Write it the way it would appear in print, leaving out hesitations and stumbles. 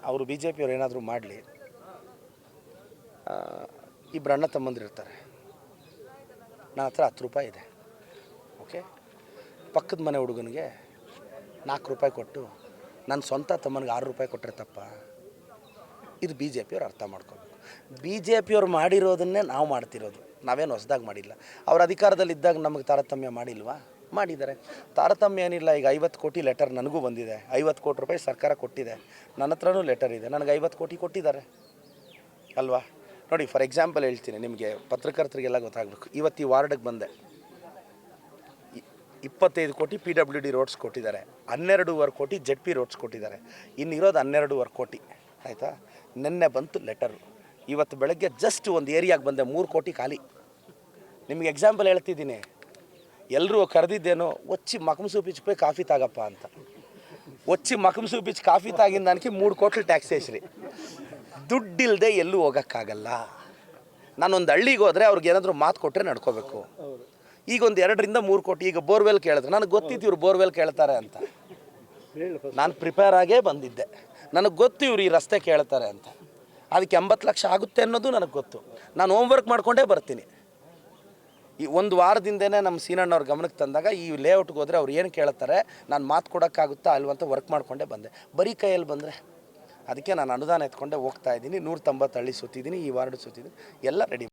ಅವರು B J ಪಿಯವ್ರು ಏನಾದರೂ ಮಾಡಲಿ, ಇಬ್ಬರು ಅಣ್ಣ ತಮ್ಮಂದಿರಿರ್ತಾರೆ. ನನ್ನ ಹತ್ರ 10 ರೂಪಾಯಿ ಇದೆ, ಓಕೆ. ಪಕ್ಕದ ಮನೆ ಹುಡುಗನಿಗೆ 4 ರೂಪಾಯಿ ಕೊಟ್ಟು ನನ್ನ ಸ್ವಂತ ತಮ್ಮನಿಗೆ 6 ರೂಪಾಯಿ ಕೊಟ್ಟರೆ ತಪ್ಪ? ಇದು ಬಿ ಜೆ ಪಿಯವ್ರು ಅರ್ಥ ಮಾಡ್ಕೋಬೇಕು. ಬಿ ಜೆ ಪಿಯವ್ರು ಮಾಡಿರೋದನ್ನೇ ನಾವು ಮಾಡ್ತಿರೋದು, ನಾವೇನು ಹೊಸದಾಗಿ ಮಾಡಿಲ್ಲ. ಅವ್ರ ಅಧಿಕಾರದಲ್ಲಿದ್ದಾಗ ನಮಗೆ ತಾರತಮ್ಯ ಮಾಡಿಲ್ವಾ? ಮಾಡಿದ್ದಾರೆ. ತಾರತಮ್ಯ ಏನಿಲ್ಲ. ಈಗ 50 ಕೋಟಿ ಲೆಟರ್ ನನಗೂ ಬಂದಿದೆ, 50 ಕೋಟಿ ರೂಪಾಯಿ ಸರ್ಕಾರ ಕೊಟ್ಟಿದೆ, ನನ್ನ ಹತ್ರನೂ ಲೆಟರ್ ಇದೆ, ನನಗೆ 50 ಕೋಟಿ ಕೊಟ್ಟಿದ್ದಾರೆ ಅಲ್ವಾ? ನೋಡಿ, ಫಾರ್ ಎಕ್ಸಾಂಪಲ್ ಹೇಳ್ತೀನಿ ನಿಮಗೆ, ಪತ್ರಕರ್ತರಿಗೆಲ್ಲ ಗೊತ್ತಾಗಬೇಕು. ಇವತ್ತು ಈ ವಾರ್ಡಿಗೆ ಬಂದೆ, 25 ಕೋಟಿ PWD ರೋಡ್ಸ್ ಕೊಟ್ಟಿದ್ದಾರೆ, 12.5 ಕೋಟಿ ZP ರೋಡ್ಸ್ ಕೊಟ್ಟಿದ್ದಾರೆ, ಇನ್ನಿರೋದು 12.5 ಕೋಟಿ. ಆಯಿತಾ? ನಿನ್ನೆ ಬಂತು ಲೆಟರು. ಇವತ್ತು ಬೆಳಗ್ಗೆ ಜಸ್ಟ್ ಒಂದು ಏರಿಯಾಗೆ ಬಂದೆ, 3 ಕೋಟಿ ಖಾಲಿ. ನಿಮಗೆ ಎಕ್ಸಾಂಪಲ್ ಹೇಳ್ತಿದ್ದೀನಿ. ಎಲ್ಲರೂ ಕರೆದಿದ್ದೇನೋ, ಒಚ್ಚಿ ಮಕಮ್ ಸೂಪಿಚ್ ಪೋಯ್ ಕಾಫಿ ತಾಗಪ್ಪ ಅಂತ. ಒಚ್ಚಿ ಮಕಮ್ ಸೂಪಿಚ್ ಕಾಫಿ ತಾಗಿಂದ ನನಗೆ 3 ಕೋಟಿ ಟ್ಯಾಕ್ಸ್ ಹೆಸ್ರಿ. ದುಡ್ಡಿಲ್ಲದೆ ಎಲ್ಲೂ ಹೋಗೋಕ್ಕಾಗಲ್ಲ. ನಾನೊಂದು ಹಳ್ಳಿಗೆ ಹೋದರೆ ಅವ್ರಿಗೆ ಏನಾದರೂ ಮಾತು ಕೊಟ್ಟರೆ ನಡ್ಕೋಬೇಕು. ಈಗ ಒಂದು 2ರಿಂದ 3 ಕೋಟಿ. ಈಗ ಬೋರ್ವೆಲ್ ಕೇಳಿದ್ರೆ ನನಗೆ ಗೊತ್ತಿತ್ತು ಇವ್ರು ಬೋರ್ವೆಲ್ ಕೇಳ್ತಾರೆ ಅಂತ. ನಾನು ಪ್ರಿಪೇರ್ ಆಗೇ ಬಂದಿದ್ದೆ. ನನಗೆ ಗೊತ್ತು ಇವ್ರು ಈ ರಸ್ತೆ ಕೇಳ್ತಾರೆ ಅಂತ. ಅದಕ್ಕೆ 80 ಲಕ್ಷ ಆಗುತ್ತೆ ಅನ್ನೋದು ನನಗೆ ಗೊತ್ತು. ನಾನು ಹೋಮ್ವರ್ಕ್ ಮಾಡಿಕೊಂಡೇ ಬರ್ತೀನಿ. ಈ ಒಂದು ವಾರದಿಂದನೇ ನಮ್ಮ ಸೀನಣ್ಣವ್ರ ಗಮನಕ್ಕೆ ತಂದಾಗ ಈ ಲೇಔಟ್ಗೆ ಹೋದರೆ ಅವ್ರು ಏನು ಕೇಳ್ತಾರೆ, ನಾನು ಮಾತು ಕೊಡೋಕ್ಕಾಗುತ್ತಾ ಅಲ್ವಂತ ವರ್ಕ್ ಮಾಡಿಕೊಂಡೇ ಬಂದೆ. ಬರೀ ಕೈಯಲ್ಲಿ ಬಂದರೆ ಅದಕ್ಕೆ ನಾನು ಅನುದಾನ ಎತ್ಕೊಂಡೇ ಹೋಗ್ತಾ ಇದ್ದೀನಿ. 190 ಹಳ್ಳಿ ಸುತ್ತಿದ್ದೀನಿ, ಈ ವಾರ್ಡ್ ಸುತ್ತಿದ್ದೀನಿ, ಎಲ್ಲ ರೆಡಿ.